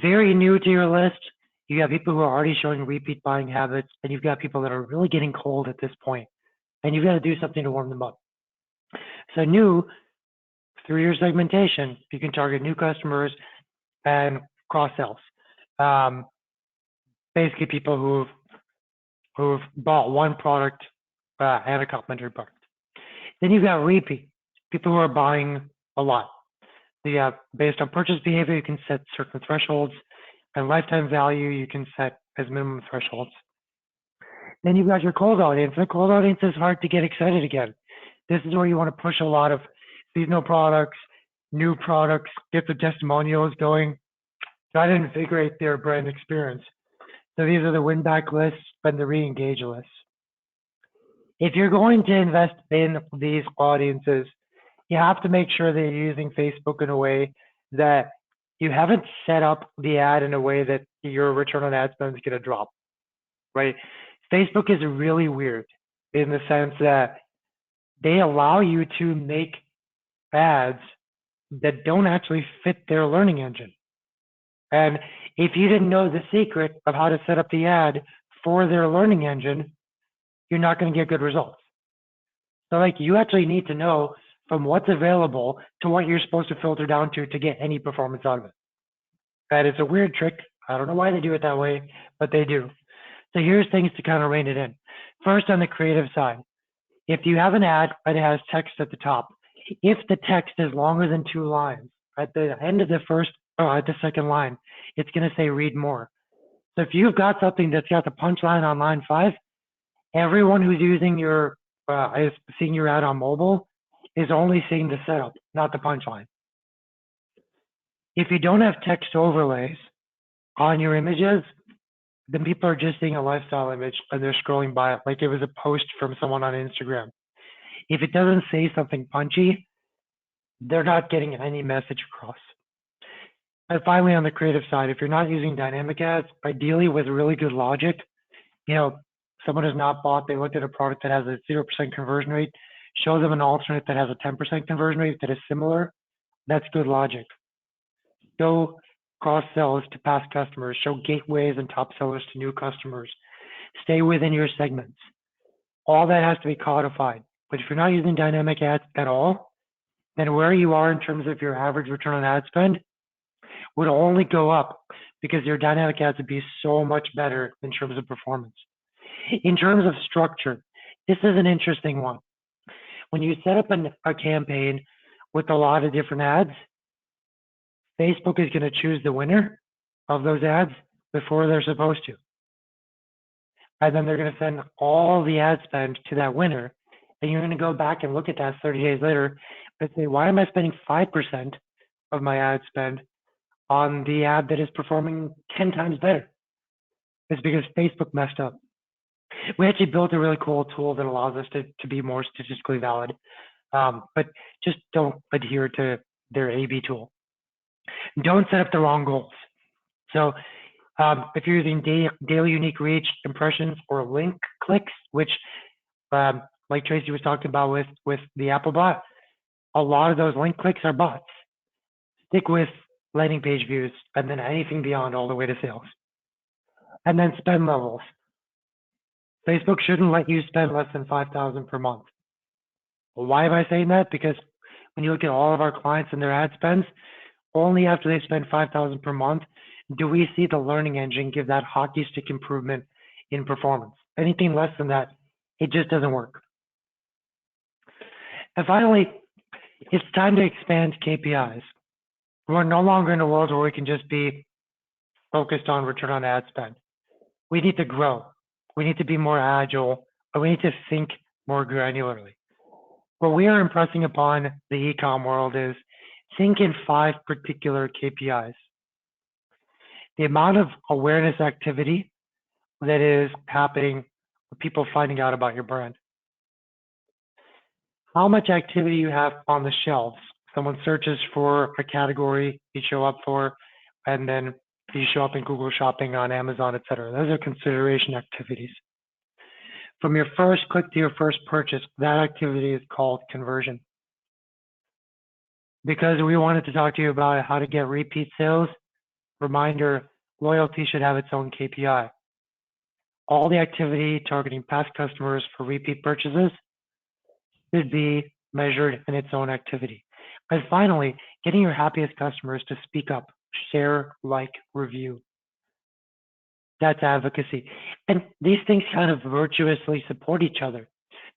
very new to your list. You got people who are already showing repeat buying habits, and you've got people that are really getting cold at this point, and you've got to do something to warm them up. So new, through your segmentation, you can target new customers and cross sells. Basically people who've bought one product and a complementary product. Then you've got repeat, people who are buying a lot. Based on purchase behavior, you can set certain thresholds, and lifetime value you can set as minimum thresholds. Then you've got your cold audience. The cold audience is hard to get excited again. This is where you want to push a lot of seasonal products, new products, get the testimonials going, try to invigorate their brand experience. So these are the win back lists and the re-engage lists. If you're going to invest in these audiences, you have to make sure that you're using Facebook in a way that you haven't set up the ad in a way that your return on ad spend is going to drop, right? Facebook is really weird in the sense that they allow you to make ads that don't actually fit their learning engine. And if you didn't know the secret of how to set up the ad for their learning engine, you're not going to get good results. So like you actually need to know from what's available to what you're supposed to filter down to get any performance out of it. And it's a weird trick. I don't know why they do it that way, but they do. So here's things to kind of rein it in. First, on the creative side, if you have an ad and it has text at the top, if the text is longer than 2 lines, at the end of the second line, it's going to say read more. So if you've got something that's got the punchline on line 5, everyone who's using is seeing your ad on mobile is only seeing the setup, not the punchline. If you don't have text overlays on your images, then people are just seeing a lifestyle image and they're scrolling by it like it was a post from someone on Instagram. If it doesn't say something punchy, they're not getting any message across. And finally, on the creative side, if you're not using dynamic ads, ideally with really good logic, someone has not bought, they looked at a product that has a 0% conversion rate, show them an alternate that has a 10% conversion rate that is similar, that's good logic. Show cross sells to past customers, show gateways and top sellers to new customers. Stay within your segments. All that has to be codified. But if you're not using dynamic ads at all, then where you are in terms of your average return on ad spend would only go up because your dynamic ads would be so much better in terms of performance. In terms of structure, this is an interesting one. When you set up a campaign with a lot of different ads, Facebook is going to choose the winner of those ads before they're supposed to. And then they're going to send all the ad spend to that winner. And you're going to go back and look at that 30 days later I say, why am I spending 5% of my ad spend on the ad that is performing 10 times better? It's because Facebook messed up. We actually built a really cool tool that allows us to be more statistically valid, but just don't adhere to their A/B tool. Don't set up the wrong goals. So if you're using daily unique reach, impressions, or link clicks, which like Tracy was talking about with the Apple bot, a lot of those link clicks are bots. Stick with landing page views and then anything beyond all the way to sales. And then spend levels. Facebook shouldn't let you spend less than $5,000 per month. Well, why am I saying that? Because when you look at all of our clients and their ad spends, only after they spend $5,000 per month do we see the learning engine give that hockey stick improvement in performance. Anything less than that, it just doesn't work. And finally, it's time to expand KPIs. We're no longer in a world where we can just be focused on return on ad spend. We need to grow. We need to be more agile, and we need to think more granularly. What we are impressing upon the e-com world is think in 5 particular KPIs. The amount of awareness activity that is happening with people finding out about your brand. How much activity you have on the shelves. Someone searches for a category you show up for, and then you show up in Google Shopping, on Amazon, etc. Those are consideration activities. From your first click to your first purchase, that activity is called conversion. Because we wanted to talk to you about how to get repeat sales, reminder, loyalty should have its own KPI. All the activity targeting past customers for repeat purchases should be measured in its own activity. And finally, getting your happiest customers to speak up, share, like, review. That's advocacy. And these things kind of virtuously support each other.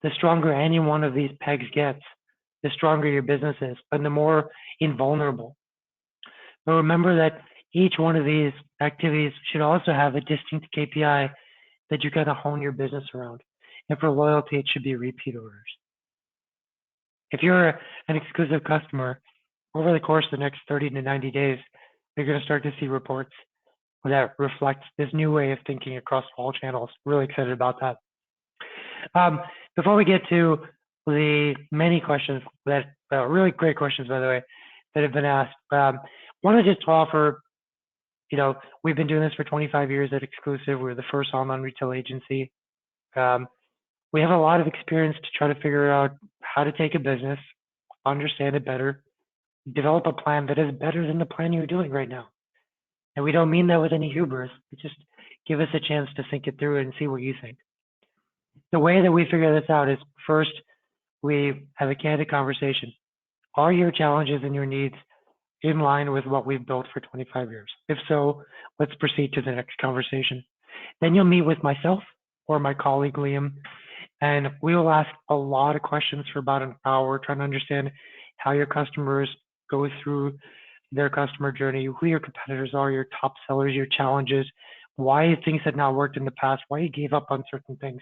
The stronger any one of these pegs gets, the stronger your business is, and the more invulnerable. But remember that each one of these activities should also have a distinct KPI that you kind of hone your business around. And for loyalty, it should be repeat orders. If you're an exclusive customer, over the course of the next 30 to 90 days, you're going to start to see reports that reflect this new way of thinking across all channels. Really excited about that. Before we get to the many questions that, really great questions, by the way, that have been asked, want to just offer, we've been doing this for 25 years at Exclusive. We're the first online retail agency. We have a lot of experience to try to figure out how to take a business, understand it better, develop a plan that is better than the plan you're doing right now. And we don't mean that with any hubris. Just give us a chance to think it through and see what you think. The way that we figure this out is first, we have a candid conversation. Are your challenges and your needs in line with what we've built for 25 years? If so, let's proceed to the next conversation. Then you'll meet with myself or my colleague, Liam, and we will ask a lot of questions for about an hour, trying to understand how your customers go through their customer journey, who your competitors are, your top sellers, your challenges, why things had not worked in the past, why you gave up on certain things.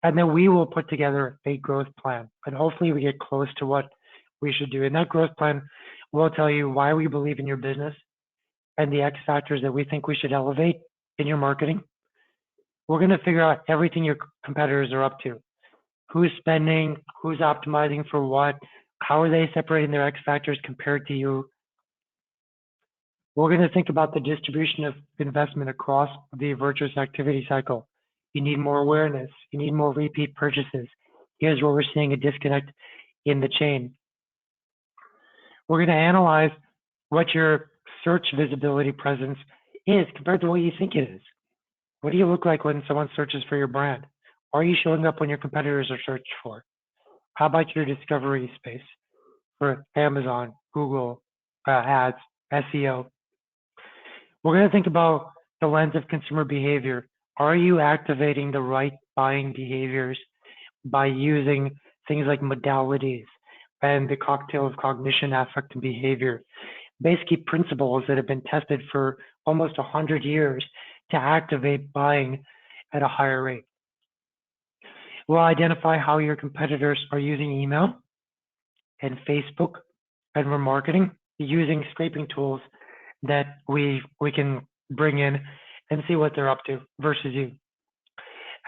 And then we will put together a growth plan. And hopefully we get close to what we should do. And that growth plan will tell you why we believe in your business and the X factors that we think we should elevate in your marketing. We're going to figure out everything your competitors are up to. Who's spending, who's optimizing for what, how are they separating their X factors compared to you? We're going to think about the distribution of investment across the virtuous activity cycle. You need more awareness. You need more repeat purchases. Here's where we're seeing a disconnect in the chain. We're going to analyze what your search visibility presence is compared to what you think it is. What do you look like when someone searches for your brand? Are you showing up when your competitors are searched for? How about your discovery space for Amazon, Google, ads, SEO? We're going to think about the lens of consumer behavior. Are you activating the right buying behaviors by using things like modalities and the cocktail of cognition, affect, and behavior? Basically principles that have been tested for almost 100 years to activate buying at a higher rate. We'll identify how your competitors are using email and Facebook and we're marketing using scraping tools that we can bring in and see what they're up to versus you.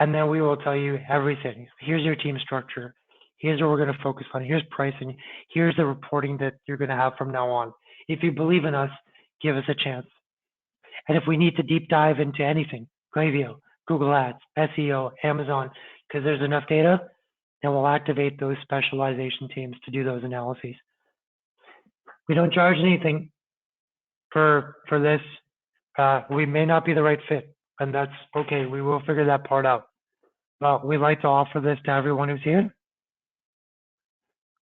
And then we will tell you everything. Here's your team structure. Here's what we're going to focus on. Here's pricing. Here's the reporting that you're going to have from now on. If you believe in us, give us a chance. And if we need to deep dive into anything, Klaviyo, Google Ads, SEO, Amazon, because there's enough data, then we'll activate those specialization teams to do those analyses. We don't charge anything for this. We may not be the right fit, and that's okay. We will figure that part out. But we'd like to offer this to everyone who's here.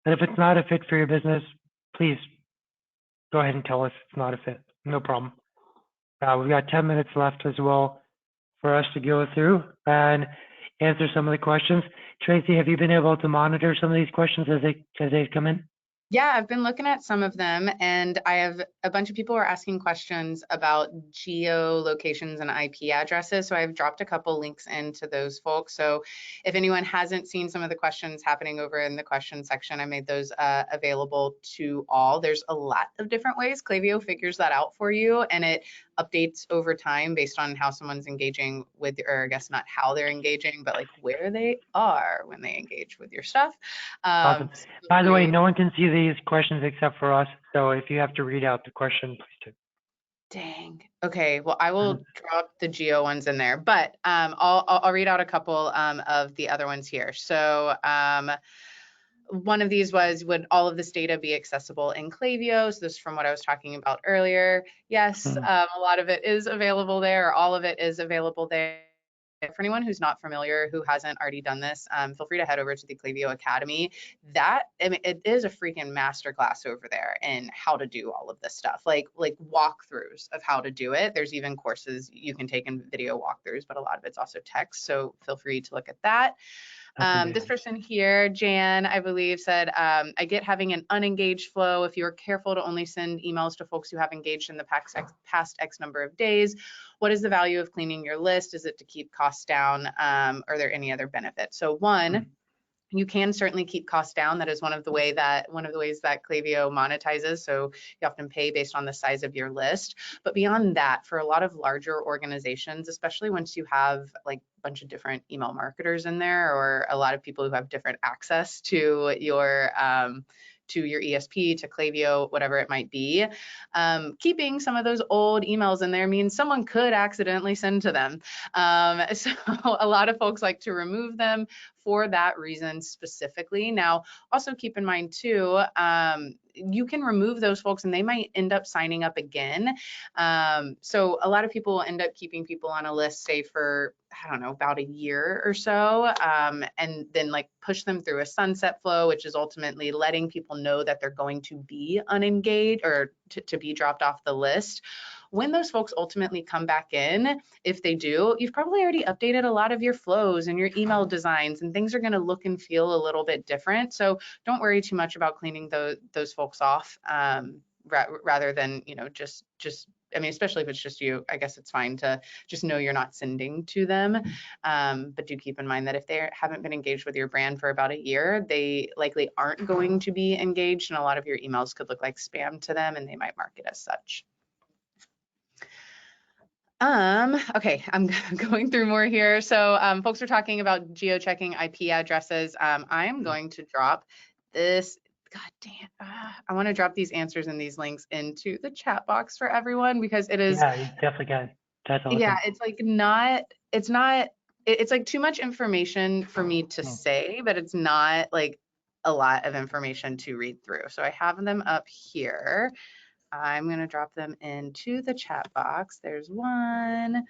And if it's not a fit for your business, please go ahead and tell us it's not a fit. No problem. We've got 10 minutes left as well for us to go through and answer some of the questions. Tracy, have you been able to monitor some of these questions as they come in? Yeah, I've been looking at some of them, and I have a bunch of people are asking questions about geolocations and IP addresses. So I've dropped a couple links into those folks. So if anyone hasn't seen some of the questions happening over in the question section, I made those available to all. There's a lot of different ways. Klaviyo figures that out for you, and it updates over time based on how someone's engaging with, or I guess not how they're engaging, but like where they are when they engage with your stuff. Awesome. By the way, no one can see these questions except for us. So if you have to read out the question, please do. Dang. Okay. Well, I will drop the geo ones in there, but I'll read out a couple of the other ones here. So one of these was, would all of this data be accessible in Klaviyo? So this is from what I was talking about earlier. Yes, a lot of it is available there, or all of it is available there. For anyone who's not familiar, who hasn't already done this, feel free to head over to the Klaviyo Academy. I mean, it is a freaking masterclass over there in how to do all of this stuff, like walkthroughs of how to do it. There's even courses you can take in video walkthroughs, but a lot of it's also text. So feel free to look at that. This person here, Jan, I believe, said, I get having an unengaged flow. If you're careful to only send emails to folks who have engaged in the past X number of days, what is the value of cleaning your list? Is it to keep costs down? Are there any other benefits? So one, you can certainly keep costs down. That is one of the ways that Klaviyo monetizes. So you often pay based on the size of your list. But beyond that, for a lot of larger organizations, especially once you have like a bunch of different email marketers in there, or a lot of people who have different access to your ESP, to Klaviyo, whatever it might be, keeping some of those old emails in there means someone could accidentally send to them. So a lot of folks like to remove them for that reason specifically. Now, also keep in mind too, you can remove those folks and they might end up signing up again. So a lot of people will end up keeping people on a list, say for, I don't know, about a year or so, and then like push them through a sunset flow, which is ultimately letting people know that they're going to be unengaged or to be dropped off the list. When those folks ultimately come back in, if they do, you've probably already updated a lot of your flows and your email designs, and things are going to look and feel a little bit different. So don't worry too much about cleaning those folks off, rather than, you know, just I mean, especially if it's just you, I guess it's fine to just know you're not sending to them. But do keep in mind that if they haven't been engaged with your brand for about a year, they likely aren't going to be engaged, and a lot of your emails could look like spam to them, and they might mark it as such. Okay, I'm going through more here. So folks are talking about geo-checking IP addresses. I am going to drop this. God damn, I want to drop these answers and these links into the chat box for everyone, because it is. Yeah, you definitely can. That's awesome. Yeah, it's like it's like too much information for me to say, but it's not like a lot of information to read through. So I have them up here. I'm going to drop them into the chat box. There's one.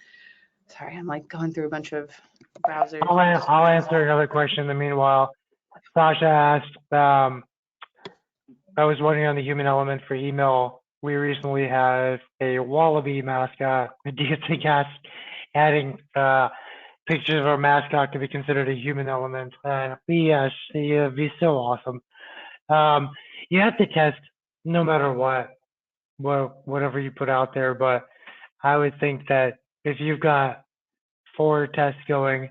Sorry, I'm like going through a bunch of browsers. I'll answer another question in the meanwhile. Sasha asked, I was wondering on the human element for email. We recently had a wallaby mascot. Do you think adding pictures of our mascot could be considered a human element? Yes, it'd be so awesome. You have to test no matter whatever you put out there, but I would think that if you've got 4 tests going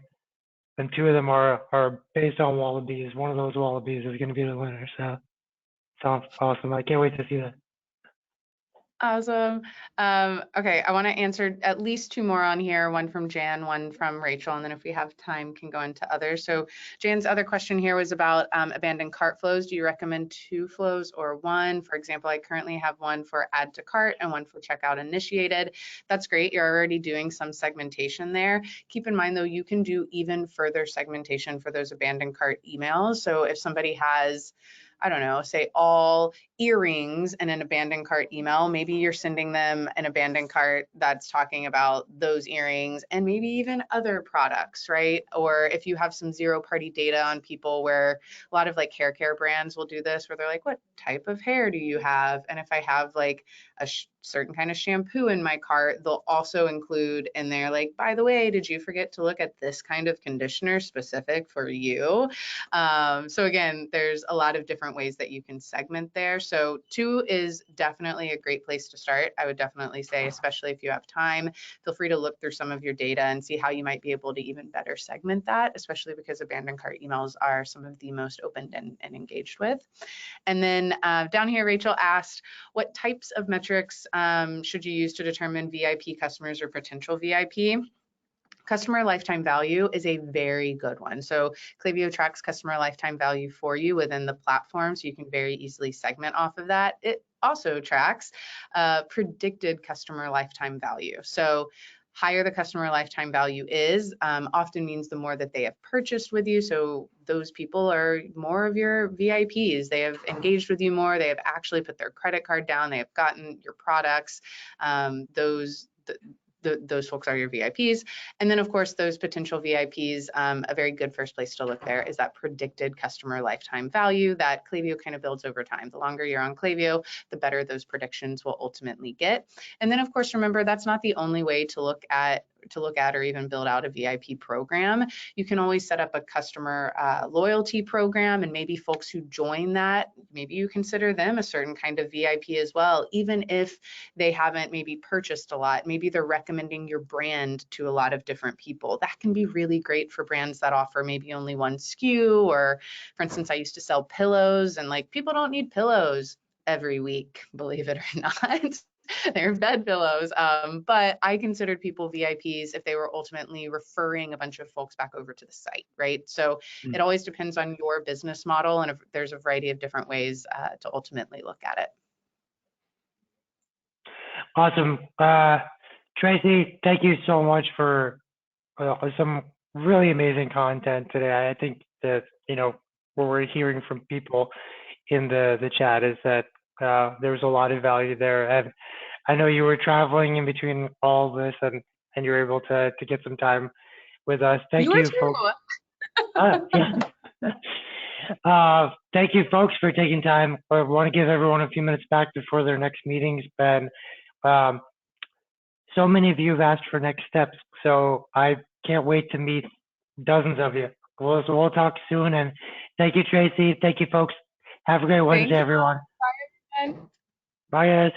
and 2 of them are based on wallabies, one of those wallabies is going to be the winner. So Sounds awesome. I can't wait to see that. Awesome. Okay, I want to answer at least two more on here, one from Jan, one from Rachel, and then if we have time, can go into others. So Jan's other question here was about abandoned cart flows. Do you recommend 2 flows or 1? For example, I currently have one for add to cart and one for checkout initiated. That's great. You're already doing some segmentation there. Keep in mind though, you can do even further segmentation for those abandoned cart emails. So if somebody has, I don't know, say all earrings in an abandoned cart email, maybe you're sending them an abandoned cart that's talking about those earrings and maybe even other products, right? Or if you have some zero party data on people, where a lot of like hair care brands will do this, where they're like, what type of hair do you have? And if I have like a certain kind of shampoo in my cart, they'll also include in there like, by the way, did you forget to look at this kind of conditioner specific for you? So again, there's a lot of different ways that you can segment there. So 2 is definitely a great place to start. I would definitely say, especially if you have time, feel free to look through some of your data and see how you might be able to even better segment that, especially because abandoned cart emails are some of the most opened and engaged with. And then down here, Rachel asked, what types of metrics should you use to determine VIP customers or potential VIP? Customer lifetime value is a very good one. So Klaviyo tracks customer lifetime value for you within the platform, so you can very easily segment off of that. It also tracks predicted customer lifetime value. So higher the customer lifetime value is, often means the more that they have purchased with you. So those people are more of your VIPs. They have engaged with you more. They have actually put their credit card down. They have gotten your products. Those folks are your VIPs. And then of course, those potential VIPs, a very good first place to look there is that predicted customer lifetime value that Klaviyo kind of builds over time. The longer you're on Klaviyo, the better those predictions will ultimately get. And then of course, remember, that's not the only way to look at or even build out a VIP program. You can always set up a customer loyalty program, and maybe folks who join that, maybe you consider them a certain kind of VIP as well, even if they haven't maybe purchased a lot. Maybe they're recommending your brand to a lot of different people. That can be really great for brands that offer maybe only one SKU, or for instance, I used to sell pillows, and like, people don't need pillows every week, believe it or not. They're bed pillows, but I considered people VIPs if they were ultimately referring a bunch of folks back over to the site, right? So it always depends on your business model, and there's a variety of different ways to ultimately look at it. Awesome. Tracy, thank you so much for some really amazing content today. I think that, what we're hearing from people in the chat is that there's a lot of value there. And I know you were traveling in between all this, and you're able to get some time with us. Thank you, folks. Thank you, folks, for taking time. I want to give everyone a few minutes back before their next meetings. Ben, so many of you have asked for next steps, so I can't wait to meet dozens of you. We'll talk soon, and thank you, Tracy. Thank you, folks. Have a great Wednesday, everyone. Bye, everyone. Bye, guys.